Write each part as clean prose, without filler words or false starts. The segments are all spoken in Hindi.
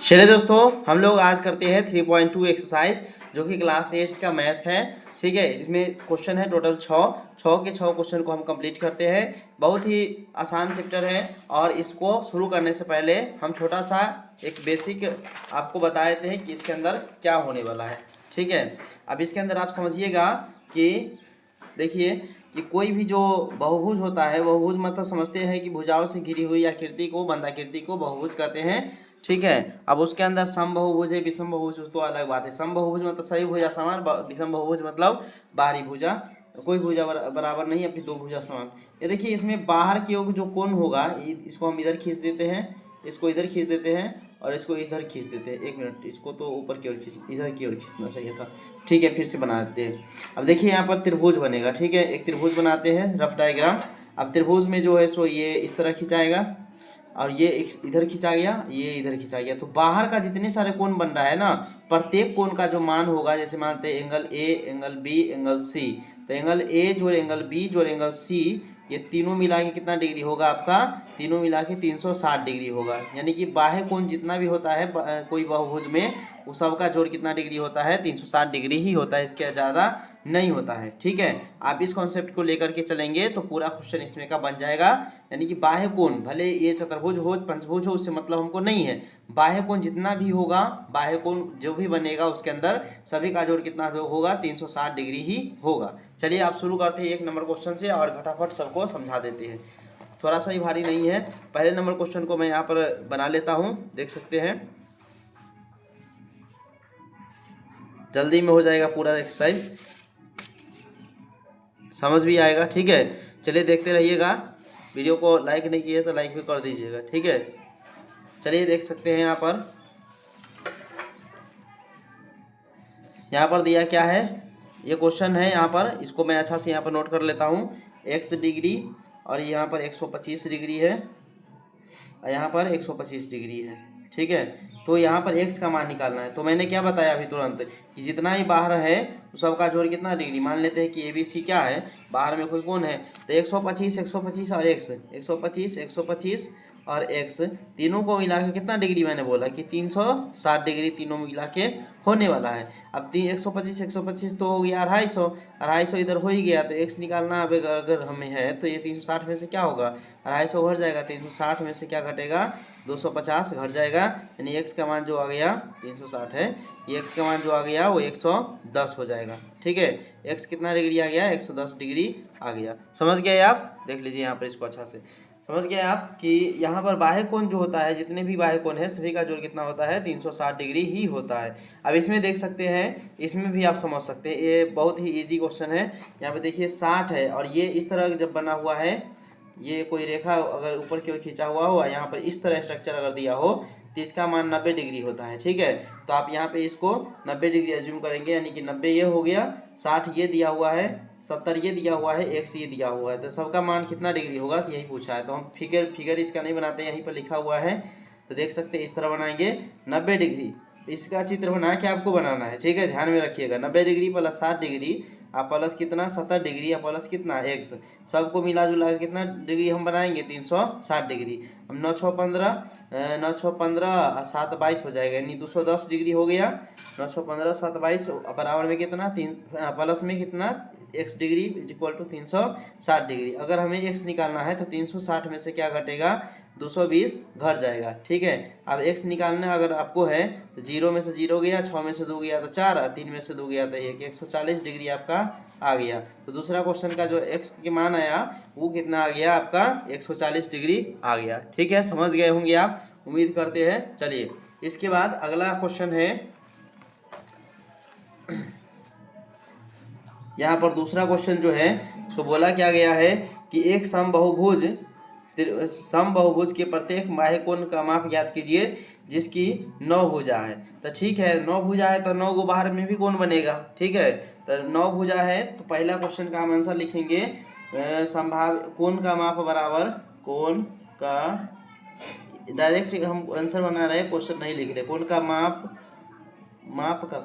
चलिए दोस्तों, हम लोग आज करते हैं 3.2 एक्सरसाइज जो कि क्लास 8 का मैथ है। ठीक है, इसमें क्वेश्चन है टोटल 6 के 6 क्वेश्चन को हम कंप्लीट करते हैं। बहुत ही आसान चैप्टर है और इसको शुरू करने से पहले हम छोटा सा एक बेसिक आपको बता देते हैं कि इसके अंदर क्या होने वाला है। ठीक है, अब इसके अंदर आप समझिएगा कि देखिए कि कोई भी जो बहुभुज होता है, बहुभुज मतलब समझते हैं कि भुजाओं से घिरी हुई आकृति को, बंधाकृति को बहुभुज कहते हैं। ठीक है, अब उसके अंदर सम बहुभुज है, विषम बहुभुज तो अलग बात है। सम बहुभुज मतलब सभी भुजा समान, विषम बहुभुज मतलब बाहरी भुजा, कोई भुजा बराबर नहीं, अपनी दो भुजा समान। ये देखिए, इसमें बाहर की ओर जो कोण होगा, इसको हम इधर खींच देते हैं, इसको इधर खींच देते हैं और इसको इधर खींच देते हैं। एक मिनट, इसको तो ऊपर की ओर खींच, इधर की ओर खींचना चाहिए था। ठीक है, फिर से बना देते हैं। अब देखिए यहाँ पर त्रिभुज बनेगा। ठीक है, एक त्रिभुज बनाते हैं, रफ डायग्राम। अब त्रिभुज में जो है सो ये इस तरह खिंचाएगा और ये इधर खिंचा गया, ये इधर खिंचा गया। तो बाहर का जितने सारे कोण बन रहा है ना, प्रत्येक कोण का जो मान होगा, जैसे मानते हैं angle A, angle B, angle C, तो एंगल ए जोड़ एंगल बी जोड़ एंगल सी, ये तीनों मिला के कितना डिग्री होगा आपका? तीनों मिला के 360 डिग्री होगा। यानी कि बाह्य कोण जितना भी होता है कोई बहुभुज में, वो सबका जोड़ कितना डिग्री होता है? 360 डिग्री ही होता है, इसके ज़्यादा नहीं होता है। ठीक है, आप इस कॉन्सेप्ट को लेकर के चलेंगे तो पूरा क्वेश्चन इसमें का बन जाएगा। यानी कि बाह्य कोण भले ये चतुर्भुज हो, पंचभुज हो, उससे मतलब हमको नहीं है। बाह्य कोण जितना भी होगा, बाह्य कोण जो भी बनेगा उसके अंदर सभी का जोड़ कितना होगा? 360 डिग्री ही होगा। चलिए आप शुरू करते हैं 1 नंबर क्वेश्चन से और फटाफट सबको समझा देते हैं। थोड़ा सा ही भारी नहीं है। पहले नंबर क्वेश्चन को मैं यहाँ पर बना लेता हूँ, देख सकते हैं, जल्दी में हो जाएगा पूरा एक्सरसाइज, समझ भी आएगा। ठीक है, चलिए देखते रहिएगा। वीडियो को लाइक नहीं किए तो लाइक भी कर दीजिएगा। ठीक है, चलिए देख सकते हैं यहाँ पर दिया क्या है, ये क्वेश्चन है। यहाँ पर इसको मैं अच्छा से यहाँ पर नोट कर लेता हूँ। x डिग्री और यहाँ पर 125 डिग्री है और यहाँ पर 125 डिग्री है। ठीक है, तो यहाँ पर x का मान निकालना है। तो मैंने क्या बताया अभी तुरंत कि जितना ही बाहर है तो सबका जोड़ कितना डिग्री, मान लेते हैं कि ABC क्या है, बाहर में कोई कौन है, तो 125 125 और x, 125 125 और x, तीनों को मिला के कितना डिग्री, मैंने बोला कि 360 डिग्री तीनों मिला के होने वाला है। अब 125 125 तो हो गया 250, 250 इधर हो ही गया, तो x निकालना अब अगर हमें है तो ये 360 में से क्या होगा? 250 घट जाएगा, 360 में से क्या घटेगा? 250 घट जाएगा। यानी x का मान जो आ गया 360 है, ये x का मान जो आ गया वो 110 हो जाएगा। ठीक है, x कितना डिग्री आ गया? 110 डिग्री आ गया। समझ गए आप? देख लीजिए यहाँ पर इसको अच्छा से समझ गए आप कि यहाँ पर बाह्य कोण जो होता है, जितने भी बाह्य कोण है सभी का जोड़ कितना होता है? 360 डिग्री ही होता है। अब इसमें देख सकते हैं, इसमें भी आप समझ सकते हैं, ये बहुत ही इजी क्वेश्चन है। यहाँ पे देखिए 60 है और ये इस तरह जब बना हुआ है, ये कोई रेखा अगर ऊपर की ओर खींचा हुआ हो, यहाँ पर इस तरह स्ट्रक्चर अगर दिया हो तो इसका मान 90 डिग्री होता है। ठीक है, तो आप यहाँ पे इसको 90 डिग्री एज्यूम करेंगे, यानी कि 90 ये हो गया, 60 ये दिया हुआ है, 70 ये दिया हुआ है, x ये दिया हुआ है, तो सबका मान कितना डिग्री होगा यही पूछा है। तो हम फिगर इसका नहीं बनाते, यहीं पर लिखा हुआ है, तो देख सकते हैं इस तरह बनाएंगे 90 डिग्री। इसका चित्र बना के आपको बनाना है। ठीक है, ध्यान में रखिएगा, 90 डिग्री प्लस 60 डिग्री आप प्लस कितना 70 डिग्री या प्लस कितना x, सबको मिला जुला के कितना डिग्री हम बनाएंगे? 360 डिग्री। अब 9 6 15, 9 6 15 7 22 हो जाएगा, यानी 210 डिग्री हो गया। 9 6 15 7 22 बराबर में कितना, प्लस में कितना, x degree is equal to 360 degree. अगर हमें x निकालना है तो 360 में से क्या घटेगा? 220 घट जाएगा। ठीक है, अब x निकालना अगर आपको है तो 0 में से 0 गया, 6 में से 2 गया तो 4, 3 में से 2 गया तो 1, 140 डिग्री आपका आ गया। तो दूसरा क्वेश्चन का जो x के मान आया वो कितना आ गया आपका? 140 डिग्री आ गया। ठीक है, समझ गए होंगे आप, उम्मीद करते हैं। चलिए इसके बाद अगला क्वेश्चन है, यहाँ पर दूसरा क्वेश्चन जो है सो बोला क्या गया है कि एक समबाहुभुज के प्रत्येक बाह्य कोण का माप ज्ञात कीजिए जिसकी 9 भुजा है। तो ठीक है, 9 भुजा है तो 9 गो बाहर में भी कोण बनेगा। ठीक है, तो 9 भुजा है तो पहला क्वेश्चन का हम आंसर लिखेंगे, संभाव कोण का माप बराबर कोण का, डायरेक्ट हम आंसर बना रहे हैं, क्वेश्चन नहीं लिख रहे। कोण का माप का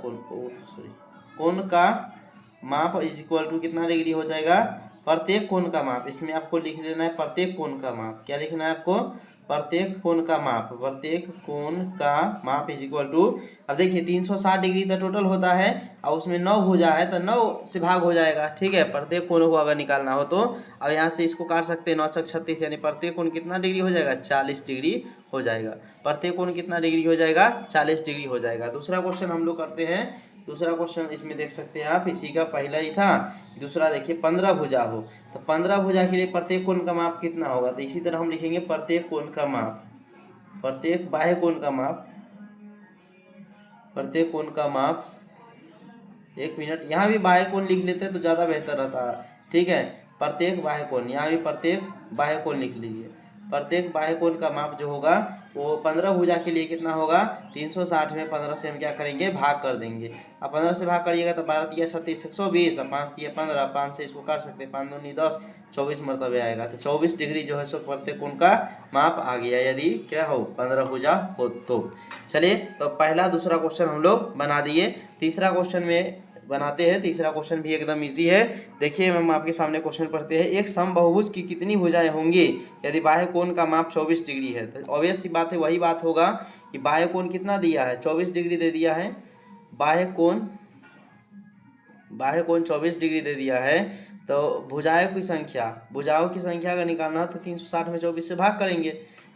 कोण का माप इज इक्वल टू कितना डिग्री हो जाएगा? प्रत्येक कोण का माप। इसमें आपको लिख लेना है प्रत्येक कोण का माप। क्या लिखना है आपको? प्रत्येक कोण का माप, प्रत्येक कोण का माप इज इक्वल टू, अब देखिए 360 डिग्री तो टोटल होता है और उसमें 9 भुजा है तो 9 से भाग हो जाएगा। ठीक है, प्रत्येक कोण को अगर निकालना हो तो अब यहाँ से इसको काट सकते हैं, 9 छक 36, यानी प्रत्येक कोण कितना डिग्री हो जाएगा, 40 डिग्री हो जाएगा। प्रत्येक कोण कितना डिग्री हो जाएगा, 40 डिग्री हो जाएगा। दूसरा क्वेश्चन हम लोग करते हैं। दूसरा क्वेश्चन इसमें देख सकते हैं आप, इसी का पहला ही था। दूसरा देखिए 15 भुजा हो तो 15 भुजा के लिए प्रत्येक कोण का माप कितना होगा, तो इसी तरह हम लिखेंगे प्रत्येक कोण का माप, प्रत्येक बाह्य कोण का माप, प्रत्येक कोण का माप, एक मिनट, यहाँ भी बाह्य कोण लिख लेते हैं तो ज़्यादा बेहतर रहता है। ठीक है, प्रत्येक बाह्य कोण, यहाँ भी प्रत्येक बाह्य कोण लिख लीजिए। प्रत्येक बाह्य कोण का माप जो होगा वो 15 भुजा के लिए कितना होगा, 360 में 15 से हम क्या करेंगे, भाग कर देंगे। अब 15 से भाग करिएगा तो 12 तिया 36, 120, और 5 तिया 15, 5 से इसको काट सकते हैं, 5 दूनी 10, 24 मरतबे आएगा। तो 24 डिग्री जो है सो प्रत्येक कोण का माप आ गया, यदि क्या हो 15 भुजा हो तो। चलिए, तो पहला दूसरा क्वेश्चन हम लोग बना दिए। तीसरा क्वेश्चन में बनाते हैं। तीसरा क्वेश्चन भी एकदम इजी है। देखिए हम आपके सामने क्वेश्चन पढ़ते हैं। एक समबाहुभुज की कितनी भुजाएं होंगी यदि बाह्य कोण का माप 24 डिग्री है। तो ऑब्वियस सी बात है, वही बात होगा कि बाह्य कोण कितना दिया है, 24 डिग्री दे दिया है। बाह्य कोण 24 डिग्री दे दिया है, तो भुजाओं की संख्या अगर निकालना हो तो 360 में 24 से भाग करेंगे।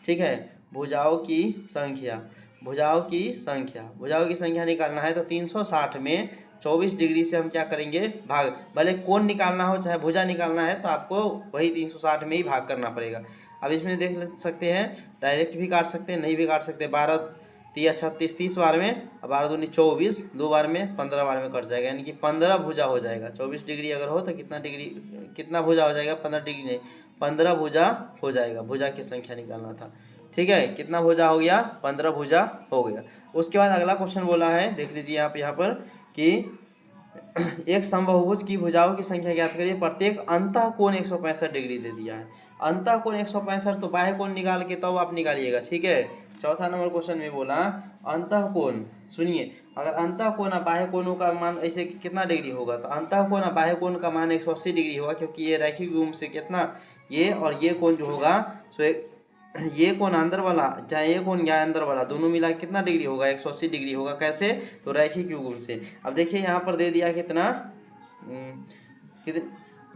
ठीक है, भुजाओं की संख्या निकालना है तो 360 में 24 डिग्री से हम क्या करेंगे, भाग। भले कोण निकालना हो चाहे भुजा निकालना है तो आपको वही 360 में ही भाग करना पड़ेगा। अब इसमें देख सकते हैं, डायरेक्ट भी काट सकते हैं, नहीं भी काट सकते। 12 तिया 36, 30 बार में, और 12 दूनी 24, 2 बार में 15 बार में कट जाएगा, यानी कि 15 भुजा हो जाएगा। 24 डिग्री अगर हो तो कितना भुजा हो जाएगा, 15 डिग्री नहीं 15 भुजा हो जाएगा। भुजा की संख्या निकालना था। ठीक है, कितना भुजा हो गया, 15 भुजा हो गया। उसके बाद अगला क्वेश्चन बोला है, देख लीजिए आप यहाँ पर कि एक समबाहुभुज की भुजाओं की संख्या ज्ञात करिए। प्रत्येक अंतः कोण 165 डिग्री दे दिया है। अंतः कोण 165, तो बाह्य कोण निकाल के तब आप निकालिएगा। ठीक है, चौथा नंबर क्वेश्चन में बोला अंतः कोण। सुनिए, अगर अंतः कोण और बाह्य कोणों का मान ऐसे कितना डिग्री होगा, तो अंतः कोण और बाह्य कोण का मान 180 डिग्री होगा, क्योंकि ये रैखिक घूम से कितना, ये और ये कोण जो होगा सो ये कोण अंदर वाला चाहे ये कोण या अंदर वाला दोनों मिला कितना डिग्री होगा, 180 डिग्री होगा। कैसे, तो रैखिक युग्म से। अब देखिए यहाँ पर दे दिया कितना,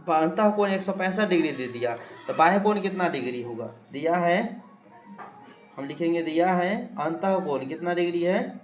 अंतः कोण 165 डिग्री दे दिया, तो बाह्य कोण कितना डिग्री होगा दिया है, हम लिखेंगे दिया है अंतः कोण कितना डिग्री है,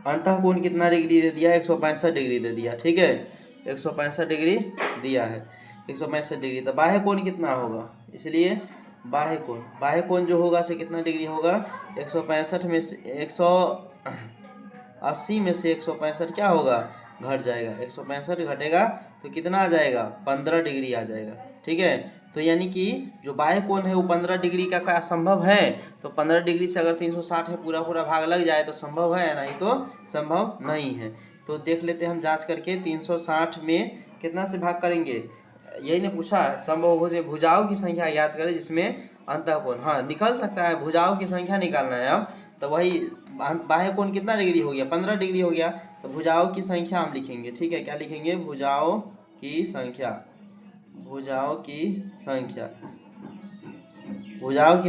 अंतः कोण कितना डिग्री दे दिया, 165 डिग्री दे दिया। ठीक है, 165 डिग्री दिया है, 165 डिग्री। तो बाह्य कोण कितना होगा, इसलिए बाह्य कोण जो होगा से कितना डिग्री होगा, 165 में से 180 में से 165 क्या होगा, घट जाएगा। 165 घटेगा तो कितना आ जाएगा, 15 डिग्री आ जाएगा। ठीक है, तो यानी कि जो बाह्य कोण है वो 15 डिग्री का संभव है। तो 15 डिग्री से अगर 360 है पूरा भाग लग जाए तो संभव है, नहीं तो संभव नहीं है। तो देख लेते हैं हम जांच करके, 360 में कितना से भाग करेंगे, यही ने पूछा है। समबाहुभुज में भुजाओं की संख्या याद करें जिसमें अंतः कोण, हाँ निकल सकता है, भुजाओं की संख्या निकालना है। अब तो वही बाह्य कोण कितना डिग्री हो गया, 15 डिग्री हो गया, तो भुजाओं की संख्या हम लिखेंगे। ठीक है, क्या लिखेंगे, भुजाओं की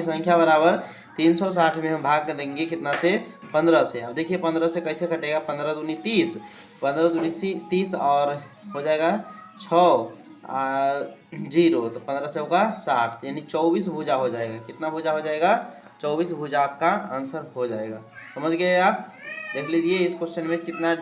संख्या बराबर 360 में हम भाग कर देंगे कितना से, 15 से। अब देखिए 15 से कैसे कटेगा, 15 दूनी 30, 15 दूनी 30 और हो जाएगा 6 0, तो 15 चौका 60, यानी 24 भुजा हो जाएगा। कितना भुजा हो जाएगा, 24 भुजा आपका आंसर हो जाएगा। समझ गए आप, देख लीजिए इस क्वेश्चन में कितना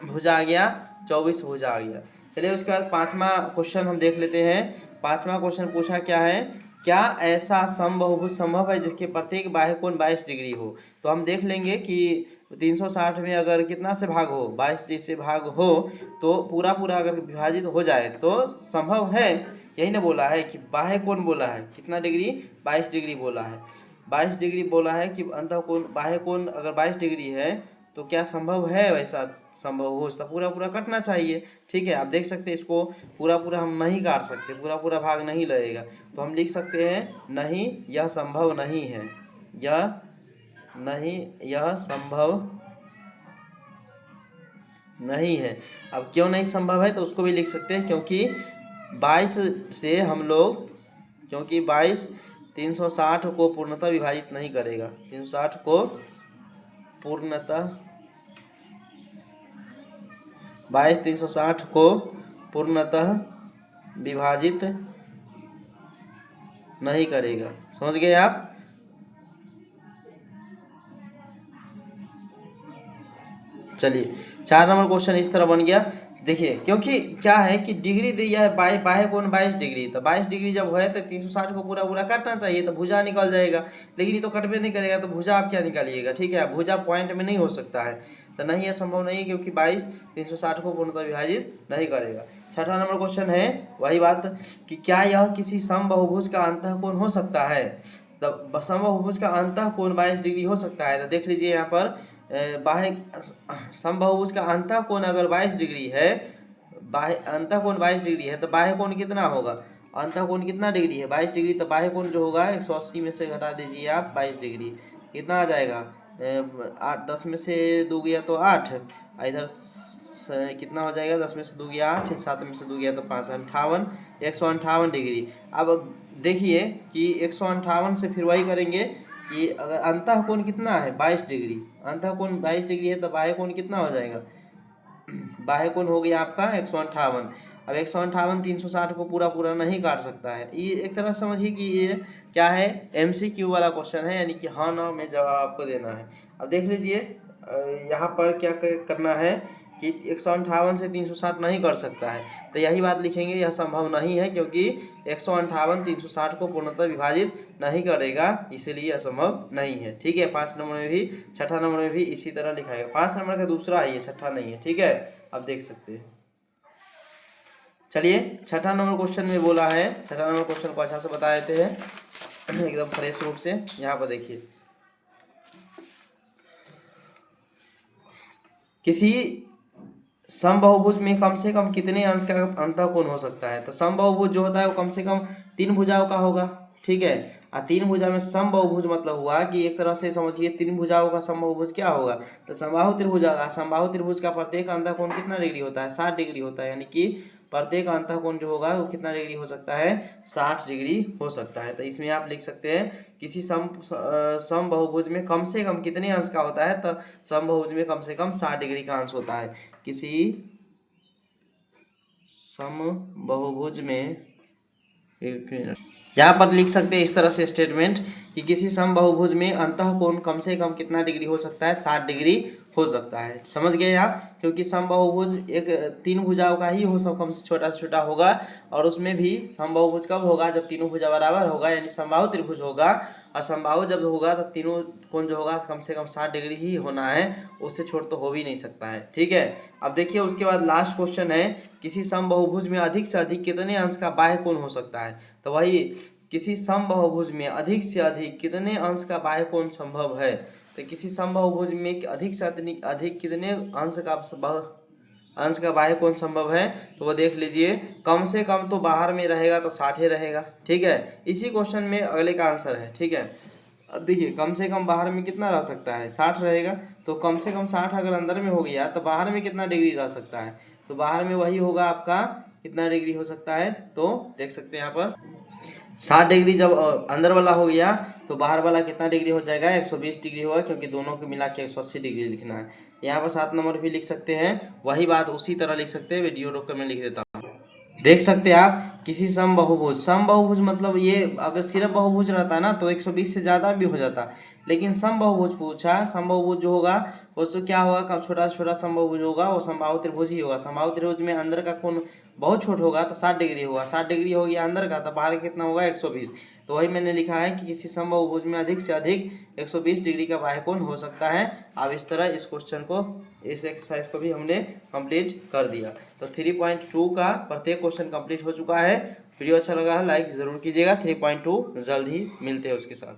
भुजा आ गया, 24 भुजा आ गया। चलिए उसके बाद पांचवा क्वेश्चन हम देख लेते हैं। पांचवा क्वेश्चन पूछा क्या है, क्या ऐसा समबाहुभुज संभव है जिसके प्रत्येक बाह्य कोण 22 डिग्री हो। तो हम देख लेंगे कि 360 में अगर कितना से भाग हो, 22 डिग्री से भाग हो, तो पूरा अगर विभाजित हो जाए तो संभव है। यही ना बोला है कि बाह्य कोण बोला है कितना डिग्री, 22 डिग्री बोला है। 22 डिग्री बोला है कि अंतः कोण बाह्य कोण अगर 22 डिग्री है तो क्या संभव है वैसा समबाहुभुज, तो पूरा कटना चाहिए। ठीक है, आप देख सकते हैं इसको पूरा हम नहीं काट सकते, पूरा भाग नहीं लगेगा, तो हम लिख सकते हैं नहीं, यह संभव नहीं है, यह संभव नहीं है। अब क्यों नहीं संभव है तो उसको भी लिख सकते हैं, क्योंकि 22 से हम लोग क्योंकि 22 360 को पूर्णतः विभाजित नहीं करेगा। 360 को पूर्णतः 22 360 को पूर्णतः विभाजित नहीं करेगा। समझ गए आप? चलिए 4 नंबर क्वेश्चन इस तरह बन गया। देखिए, क्योंकि क्या है कि डिग्री दिया है बाह्य कोण 22 डिग्री, तो 22 डिग्री जब है तो 360 को पूरा पूरा काटना चाहिए, तो भुजा निकल जाएगा। लेकिन ये तो कटबे नहीं करेगा, तो भुजा आप क्या निकालिएगा? ठीक है, भुजा पॉइंट में नहीं हो सकता है, तो नहीं, यह संभव नहीं, क्योंकि 22 360 को पूर्णतः विभाजित नहीं करेगा। 6वां नंबर क्वेश्चन है वही बात कि क्या यह किसी समबाहुभुज का अंतःकोण हो सकता है? तो समबाहुभुज का अंतःकोण 22 डिग्री हो सकता है। तो देख लीजिए यहाँ पर बाह्य समबाहुभुज का अंतःकोण अगर 22 डिग्री है, बाह्य अंतःकोण 22 डिग्री है, तो बाह्य कोण कितना होगा? अंतःकोण कितना डिग्री है? 22 डिग्री। तो बाह्य कोण जो होगा 180 में से घटा दीजिए आप 22 डिग्री, कितना आ जाएगा? 8, 10 में से 2 गया तो 8, इधर कितना हो जाएगा? 10 में से 2 गया 8, 7 में से 2 गया तो 5, 58, 158 डिग्री। अब देखिए कि 158 से फिर वही करेंगे कि अगर अंतःकोण कितना है? 22 डिग्री। अंतःकोण 22 डिग्री है, तो बाह्य कोण कितना हो जाएगा? बाह्य कोण हो गया आपका 158। अब 158 360 को पूरा पूरा नहीं काट सकता है। ये एक तरह समझिए कि ये क्या है? MCQ वाला क्वेश्चन है, यानी कि हाँ ना में जवाब आपको देना है। अब देख लीजिए यहाँ पर क्या करना है कि 158 से 360 नहीं कर सकता है, तो यही बात लिखेंगे, यह संभव नहीं है, क्योंकि 158 360 को पूर्णतः विभाजित नहीं करेगा, इसीलिए असंभव नहीं है। ठीक है, 5 नंबर में भी 6ठा नंबर में भी इसी तरह लिखाएगा। 5 नंबर का दूसरा है ये, 6ठा नहीं है। ठीक है, अब देख सकते हैं। चलिए 6ठा नंबर क्वेश्चन में बोला है, 6ठा नंबर क्वेश्चन को अच्छा से बता देते हैं एकदम फ्रेश रूप से। यहाँ पर देखिए, किसी समबाहुभुज में कम से कम कितने अंश का अंतःकोण हो सकता है? तो समबाहुभुज जो होता है वो कम से कम 3 भुजाओं का होगा। ठीक है, और 3 भुजा में समबाहुभुज मतलब हुआ कि एक तरह से समझिए 3 भुजाओं का समबाहुभुज क्या होगा? तो समबाहु त्रिभुज का समबाहु त्रिभुज का प्रत्येक अंतःकोण कितना डिग्री होता है? 60 डिग्री होता है, यानी कि प्रत्येक अंतःकोण जो होगा वो कितना डिग्री हो सकता है? 60 डिग्री हो सकता है। तो इसमें आप लिख सकते हैं किसी समबाहुभुज में कम से कम कितने अंश का होता है? तो समबाहुभुज में कम से कम 60 डिग्री का अंश होता है। किसी समबाहुभुज में, यहाँ पर लिख सकते हैं इस तरह से स्टेटमेंट कि किसी समबाहुभुज में अंतःकोण कम से कम कितना डिग्री हो सकता है? 60 डिग्री हो सकता है। समझ गए आप? क्योंकि समबाहुभुज एक 3 भुजाओं का ही हो, सब कम से छोटा होगा, और उसमें भी समबाहुभुज कब होगा? जब तीनों भुजा बराबर होगा, यानी समबाहु त्रिभुज होगा। और समबाहु जब होगा तो तीनों कोण जो होगा कम से कम 60 डिग्री ही होना है, उससे छोट तो हो भी नहीं सकता है। ठीक है, अब देखिए उसके बाद लास्ट क्वेश्चन है, किसी समबाहुभुज में अधिक से अधिक कितने अंश का बाह्य कोण हो सकता है? तो वही, किसी समबाहुभुज में अधिक से अधिक कितने अंश का बाह्य कोण संभव है? तो किसी समबाहुभुज में अधिक से अधिक कितने अंश का बाह्य कोण संभव है? तो वो देख लीजिए, कम से कम तो बाहर में रहेगा तो 60 रहेगा। ठीक है, इसी क्वेश्चन में अगले का आंसर है। ठीक है, अब देखिए कम से कम बाहर में कितना रह सकता है? 60 रहेगा। तो कम से कम 60 अगर अंदर में हो गया तो बाहर में कितना डिग्री रह सकता है? तो बाहर में वही होगा आपका, कितना डिग्री हो सकता है? तो देख सकते हैं यहाँ पर 60 डिग्री जब अंदर वाला हो गया तो बाहर वाला कितना डिग्री हो जाएगा? 120 डिग्री होगा, क्योंकि दोनों को मिला के 180 डिग्री लिखना है। यहाँ पर 7 नंबर भी लिख सकते हैं, वही बात उसी तरह लिख सकते हैं। वीडियो रोक कर मैं लिख देता हूँ, देख सकते हैं आप। किसी समबाहुभुज मतलब ये अगर सिर्फ बहुभुज रहता ना तो 120 से ज़्यादा भी हो जाता, लेकिन समबाहुभुज पूछा। समबाहुभुज जो होगा उससे क्या होगा? कब छोटा समबाहुभुज होगा वो समबाहु त्रिभुज ही होगा। समबाहु त्रिभुज में अंदर का कोण बहुत छोट होगा तो 60 डिग्री होगा। 60 डिग्री हो गया अंदर का, तो बाहर कितना होगा? 120। तो वही मैंने लिखा है कि किसी समबाहुभुज में अधिक से अधिक 120 डिग्री का बाह्य कोण हो सकता है। अब इस तरह इस क्वेश्चन को, इस एक्सरसाइज को भी हमने कंप्लीट कर दिया। तो 3.2 का प्रत्येक क्वेश्चन कंप्लीट हो चुका है। वीडियो अच्छा लगा है लाइक ज़रूर कीजिएगा। 3.2 जल्द ही मिलते हैं उसके साथ।